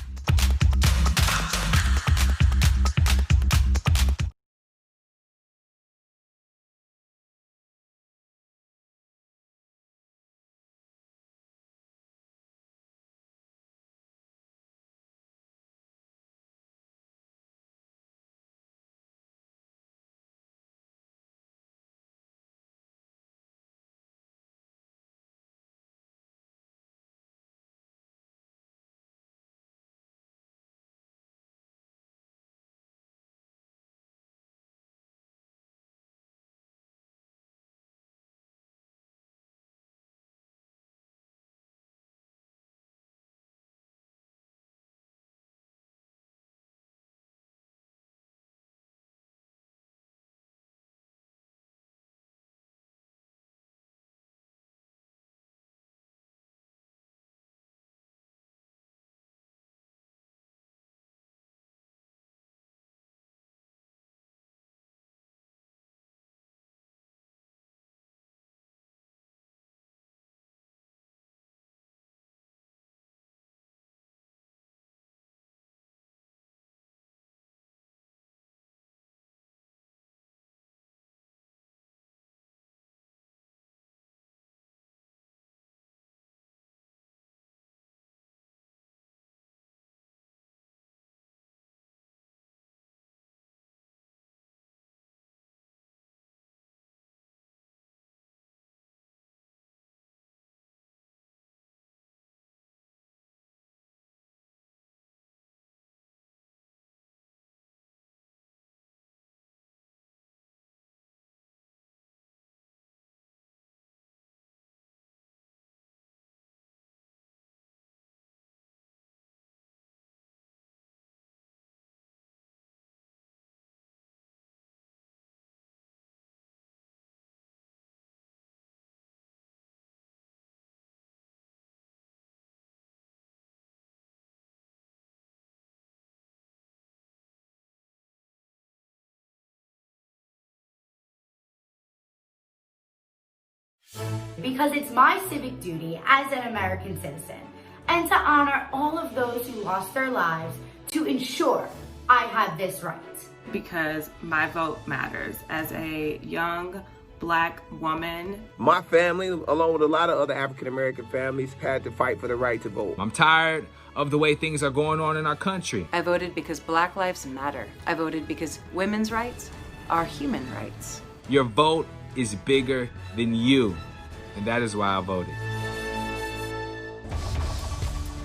[SPEAKER 20] Because it's my civic duty as an American citizen and to honor all of those who lost their lives to ensure I have this right.
[SPEAKER 21] Because my vote matters. As a young Black woman,
[SPEAKER 22] my family, along with a lot of other African American families, had to fight for the right to vote.
[SPEAKER 23] I'm tired of the way things are going on in our country.
[SPEAKER 24] I voted because Black lives matter. I voted because women's rights are human rights.
[SPEAKER 23] Your vote is bigger than you, and that is why I voted.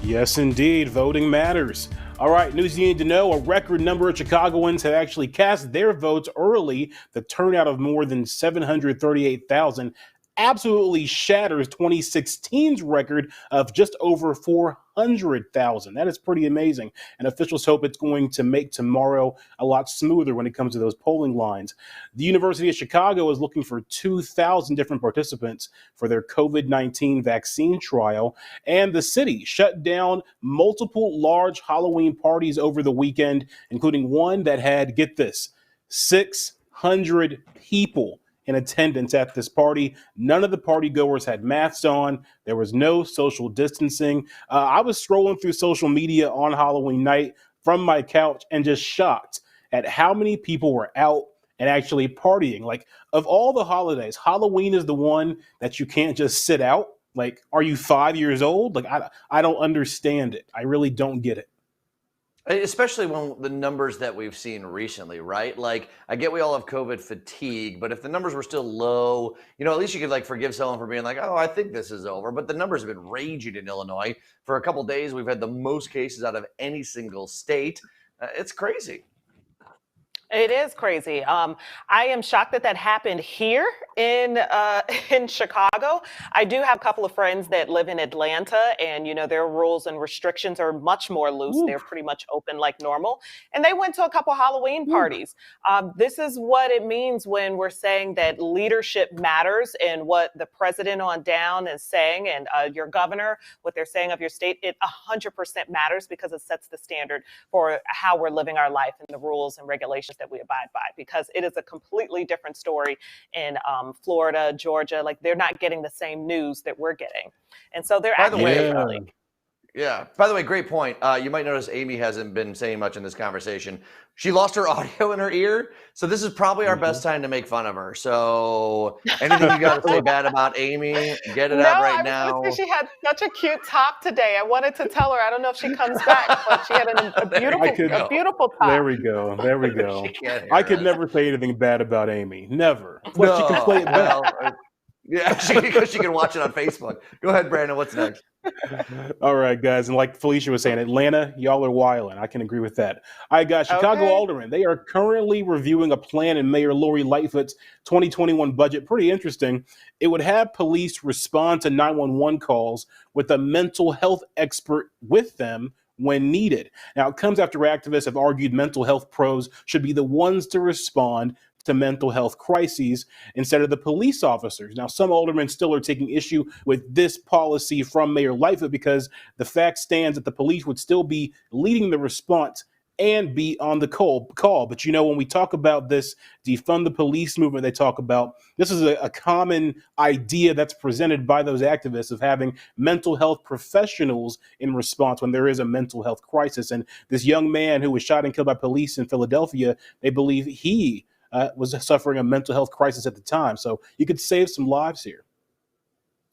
[SPEAKER 9] Yes, indeed. Voting matters. All right, news you need to know. A record number of Chicagoans have actually cast their votes early. The turnout of more than 738,000 absolutely shatters 2016's record of just over 400,000. That is pretty amazing. And officials hope it's going to make tomorrow a lot smoother when it comes to those polling lines. The University of Chicago is looking for 2,000 different participants for their COVID-19 vaccine trial. And the city shut down multiple large Halloween parties over the weekend, including one that had, get this, 600 1,200 people in attendance at this party. None of the party goers had masks on. There was no social distancing. I was scrolling through social media on Halloween night from my couch and just shocked at how many people were out and actually partying. Like, of all the holidays, Halloween is the one that you can't just sit out. Like, are you 5 years old? Like, I don't understand it. I really don't get it.
[SPEAKER 1] Especially when the numbers that we've seen recently, right? Like, I get we all have COVID fatigue, but if the numbers were still low, you know, at least you could like forgive someone for being like, oh, I think this is over. But the numbers have been raging in Illinois. For a couple days, we've had the most cases out of any single state. It's crazy.
[SPEAKER 5] It is crazy. I am shocked that that happened here in Chicago. I do have a couple of friends that live in Atlanta, and you know their rules and restrictions are much more loose.
[SPEAKER 9] Oof.
[SPEAKER 5] They're pretty much open like normal, and they went to a couple Halloween parties. This is what it means when we're saying that leadership matters, and what the president on down is saying, and your governor, what they're saying of your state. It 100% matters because it sets the standard for how we're living our life and the rules and regulations that we abide by, because it is a completely different story in Florida, Georgia. Like, they're not getting the same news that we're getting. And so they're
[SPEAKER 1] By the way,
[SPEAKER 5] actually
[SPEAKER 1] yeah. By the way, great point. You might notice Amy hasn't been saying much in this conversation. She lost her audio in her ear, so this is probably our best time to make fun of her. So anything you got to say bad about Amy, get it out right now.
[SPEAKER 5] I was going to say she had such a cute top today. I wanted to tell her. I don't know if she comes back, but she had a beautiful top.
[SPEAKER 9] There we go. There we go. I could never say anything bad about Amy. Never. Plus,
[SPEAKER 1] No,
[SPEAKER 9] she can play it back.
[SPEAKER 1] Yeah, because she can watch it on Facebook. Go ahead, Brandon. What's next?
[SPEAKER 9] All right, guys. And like Felicia was saying, Atlanta, y'all are wilding. I can agree with that. I got Chicago aldermen. They are currently reviewing a plan in Mayor Lori Lightfoot's 2021 budget. Pretty interesting. It would have police respond to 911 calls with a mental health expert with them when needed. Now, it comes after activists have argued mental health pros should be the ones to respond to mental health crises instead of the police officers. Now, some aldermen still are taking issue with this policy from Mayor Lightfoot because the fact stands that the police would still be leading the response and be on the call. But you know, when we talk about this defund the police movement, they talk about this is a common idea that's presented by those activists of having mental health professionals in response when there is a mental health crisis. And this young man who was shot and killed by police in Philadelphia, they believe he was suffering a mental health crisis at the time. So you could save some lives here.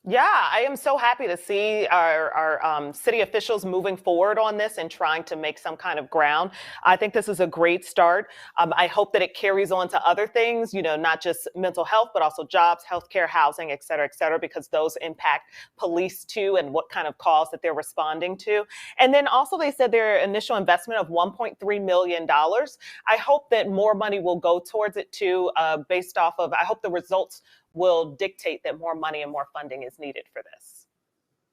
[SPEAKER 5] Yeah, I am so happy to see our city officials moving forward on this and trying to make some kind of ground. I think this is a great start. I hope that it carries on to other things, you know, not just mental health, but also jobs, healthcare, housing, et cetera, because those impact police too and what kind of calls that they're responding to. And then also they said their initial investment of $1.3 million. I hope that more money will go towards it too, based off of, I hope the results will dictate that more money and more funding is needed for this.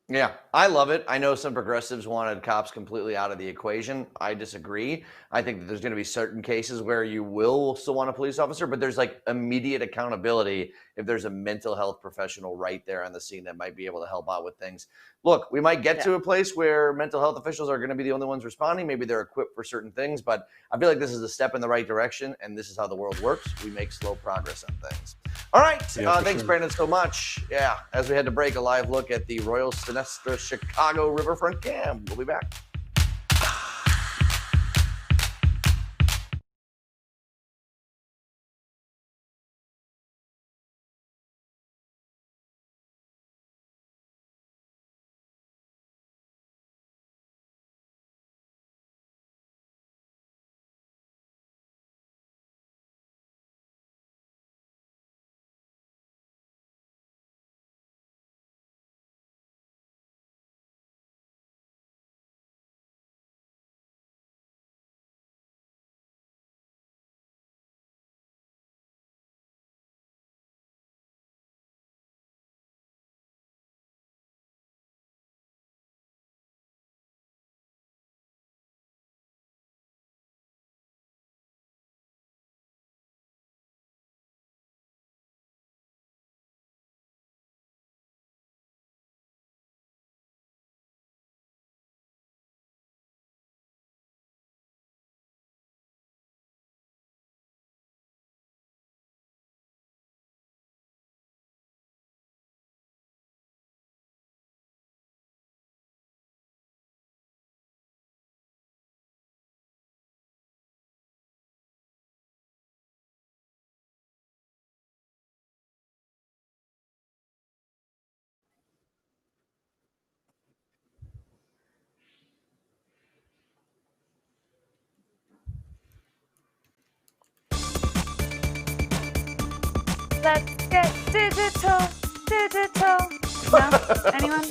[SPEAKER 1] Yeah, I love it. I know some progressives wanted cops completely out of the equation. I disagree. I think that there's going to be certain cases where you will still want a police officer, but there's like immediate accountability if there's a mental health professional right there on the scene that might be able to help out with things. Look, we might get to a place where mental health officials are going to be the only ones responding. Maybe they're equipped for certain things, but I feel like this is a step in the right direction, and this is how the world works. We make slow progress on things. All right. Thanks, Brandon, so much. Yeah, as we had to break, a live look at the Royal Sinestra Chicago Riverfront Cam. We'll be back.
[SPEAKER 8] Let's get digital. No? Anyone?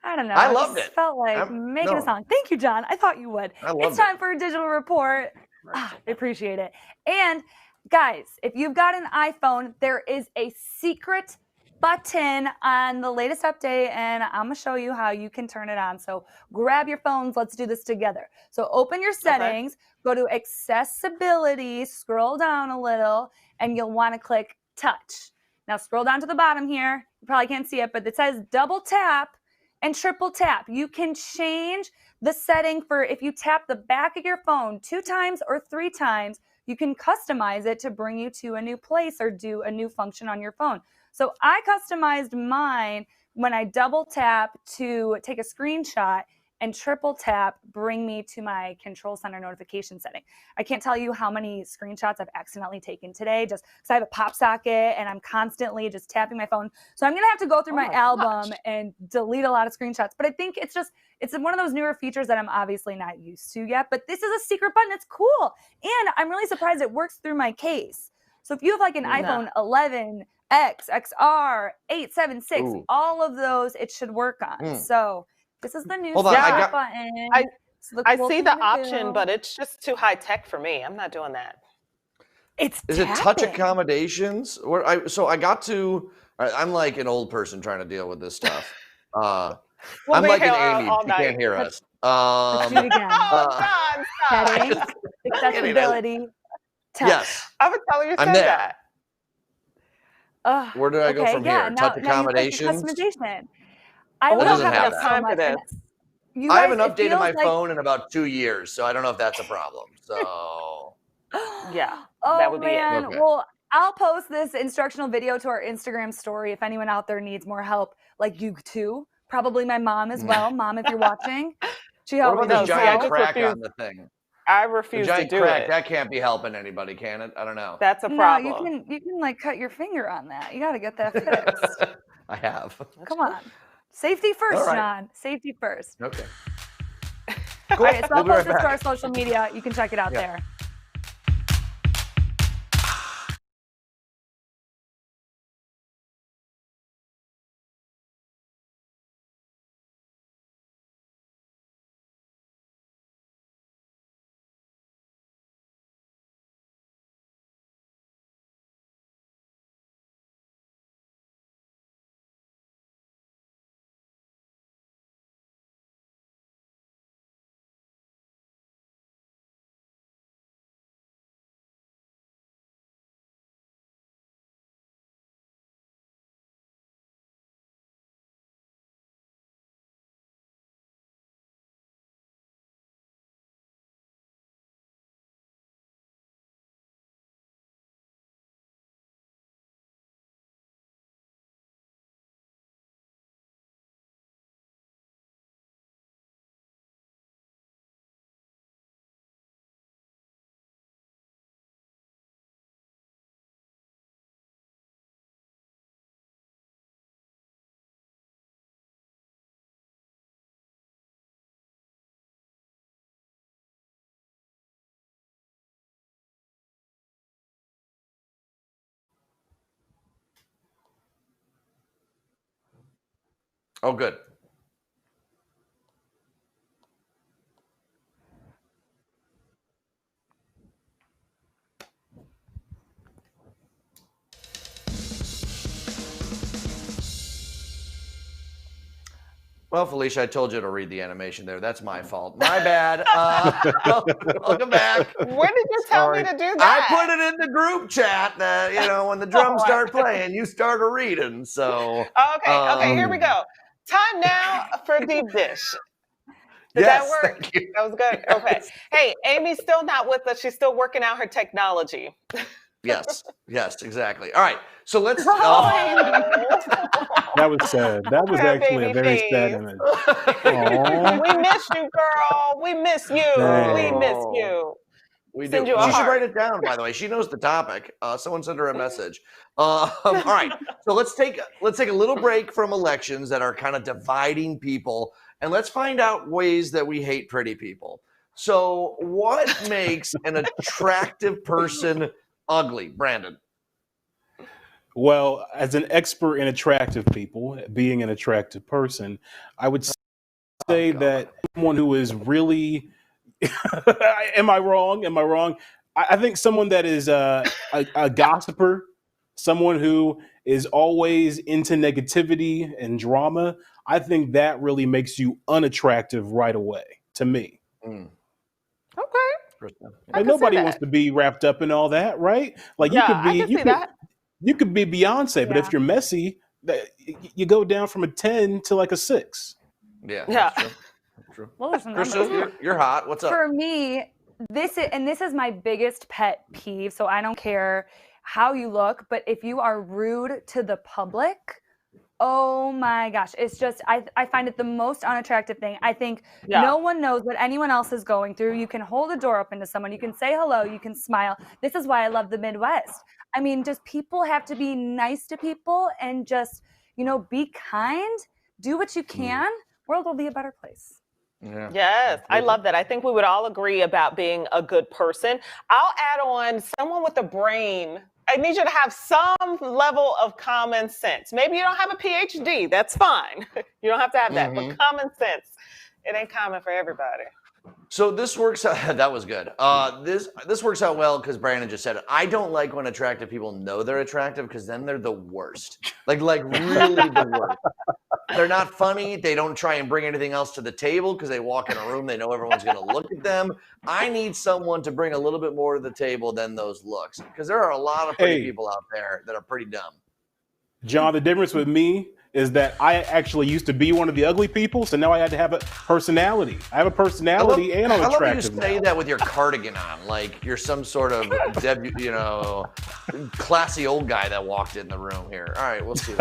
[SPEAKER 8] I don't know.
[SPEAKER 1] I loved
[SPEAKER 8] just
[SPEAKER 1] it.
[SPEAKER 8] Felt like making a song. Thank you, John. I thought you would. It's time for a digital report. I appreciate it. And guys, if you've got an iPhone, there is a secret button on the latest update, and I'm gonna show you how you can turn it on. So grab your phones. Let's do this together. So open your settings, go to accessibility, scroll down a little, and you'll want to click touch. Now scroll down to the bottom here. You probably can't see it, but it says double tap and triple tap. You can change the setting for if you tap the back of your phone 2 times or 3 times, you can customize it to bring you to a new place or do a new function on your phone. So I customized mine when I double tap to take a screenshot and triple tap bring me to my control center notification setting. I can't tell you how many screenshots I've accidentally taken today just because I have a pop socket and I'm constantly just tapping my phone. So I'm gonna have to go through my album and delete a lot of screenshots. But I think it's one of those newer features that I'm obviously not used to yet. But this is a secret button. It's cool. And I'm really surprised it works through my case. So if you have like an iPhone 11, X, XR, 8, 7, 6, all of those it should work on. So this is the new button.
[SPEAKER 5] I see the option, but it's just too high tech for me. I'm not doing that.
[SPEAKER 1] Is it touch accommodations? I'm like an old person trying to deal with this stuff. I'm like an alien. She can't hear us.
[SPEAKER 8] Let's do it again.
[SPEAKER 5] God,
[SPEAKER 8] Settings, accessibility, touch.
[SPEAKER 1] Yes.
[SPEAKER 5] I would tell you
[SPEAKER 1] I'm there.
[SPEAKER 5] that.
[SPEAKER 1] Where do I go from here? Touch accommodations?
[SPEAKER 8] Customization.
[SPEAKER 5] I
[SPEAKER 1] don't
[SPEAKER 5] have enough time for this.
[SPEAKER 1] I haven't updated my phone in about 2 years, so I don't know if that's a problem. So
[SPEAKER 5] yeah,
[SPEAKER 8] that would be it. Okay. Well, I'll post this instructional video to our Instagram story if anyone out there needs more help, like you too. Probably my mom as well. Mom, if you're watching, she
[SPEAKER 1] what about the giant crack on the thing?
[SPEAKER 5] I refuse to do it.
[SPEAKER 1] That can't be helping anybody, can it? I don't know.
[SPEAKER 5] That's a problem.
[SPEAKER 8] No, you can like cut your finger on that. You got to get that fixed.
[SPEAKER 1] I have.
[SPEAKER 8] Come on. Safety first, John. Safety first.
[SPEAKER 1] Okay.
[SPEAKER 8] Cool. All right, so I'll post this to our social media. You can check it out there.
[SPEAKER 1] Oh, good. Well, Felicia, I told you to read the animation there. That's my fault. My bad. Welcome back.
[SPEAKER 5] When did you tell me to do that?
[SPEAKER 1] I put it in the group chat that, when the drums start playing, you start reading. So.
[SPEAKER 5] Okay, here we go. Time now for Deep Dish. Did that work?
[SPEAKER 1] Thank you.
[SPEAKER 5] That was good. Okay. Hey, Amy's still not with us. She's still working out her technology.
[SPEAKER 1] Yes, exactly. All right, so let's.
[SPEAKER 9] That was sad. That was actually a very sad image.
[SPEAKER 5] We miss you, girl. We miss you. We miss you.
[SPEAKER 1] We do. She should write it down, by the way. She knows the topic. Someone sent her a message. All right, so let's take a little break from elections that are kind of dividing people, and let's find out ways that we hate pretty people. So, what makes an attractive person ugly, Brandon?
[SPEAKER 9] Well, as an expert in attractive people, being an attractive person, I would say that someone who is really, am I wrong? Am I wrong? I think someone that is a gossiper, someone who is always into negativity and drama, I think that really makes you unattractive right away, to me.
[SPEAKER 5] Okay.
[SPEAKER 9] Like nobody wants to be wrapped up in all that, right? Like
[SPEAKER 5] Yeah, I can see that.
[SPEAKER 9] you could be Beyonce, but if you're messy, you go down from a 10 to like a 6.
[SPEAKER 1] Yeah.
[SPEAKER 5] Yeah.
[SPEAKER 1] That's true.
[SPEAKER 8] Well, there's some
[SPEAKER 1] Crystal,
[SPEAKER 8] numbers.
[SPEAKER 1] you're hot. What's up?
[SPEAKER 8] For me, this is my biggest pet peeve. So I don't care how you look, but if you are rude to the public, oh my gosh, it's just I find it the most unattractive thing. I think no one knows what anyone else is going through. You can hold a door open to someone, you can say hello, you can smile. This is why I love the Midwest. I mean, just people have to be nice to people and just, be kind, do what you can. World will be a better place.
[SPEAKER 1] Yeah.
[SPEAKER 5] Yes, I love that. I think we would all agree about being a good person. I'll add on someone with a brain. I need you to have some level of common sense. Maybe you don't have a PhD. That's fine. You don't have to have that. But common sense, it ain't common for everybody.
[SPEAKER 1] So this works out. That was good. This works out well because Brandon just said it. I don't like when attractive people know they're attractive because then they're the worst. Like really the worst. They're not funny. They don't try and bring anything else to the table because they walk in a room. They know everyone's going to look at them. I need someone to bring a little bit more to the table than those looks because there are a lot of pretty people out there that are pretty dumb.
[SPEAKER 9] John, the difference with me is that I actually used to be one of the ugly people, so now I had to have a personality. I have a personality and I'm attractive.
[SPEAKER 1] I love you say that with your cardigan on, like you're some sort of classy old guy that walked in the room here. All right, we'll see.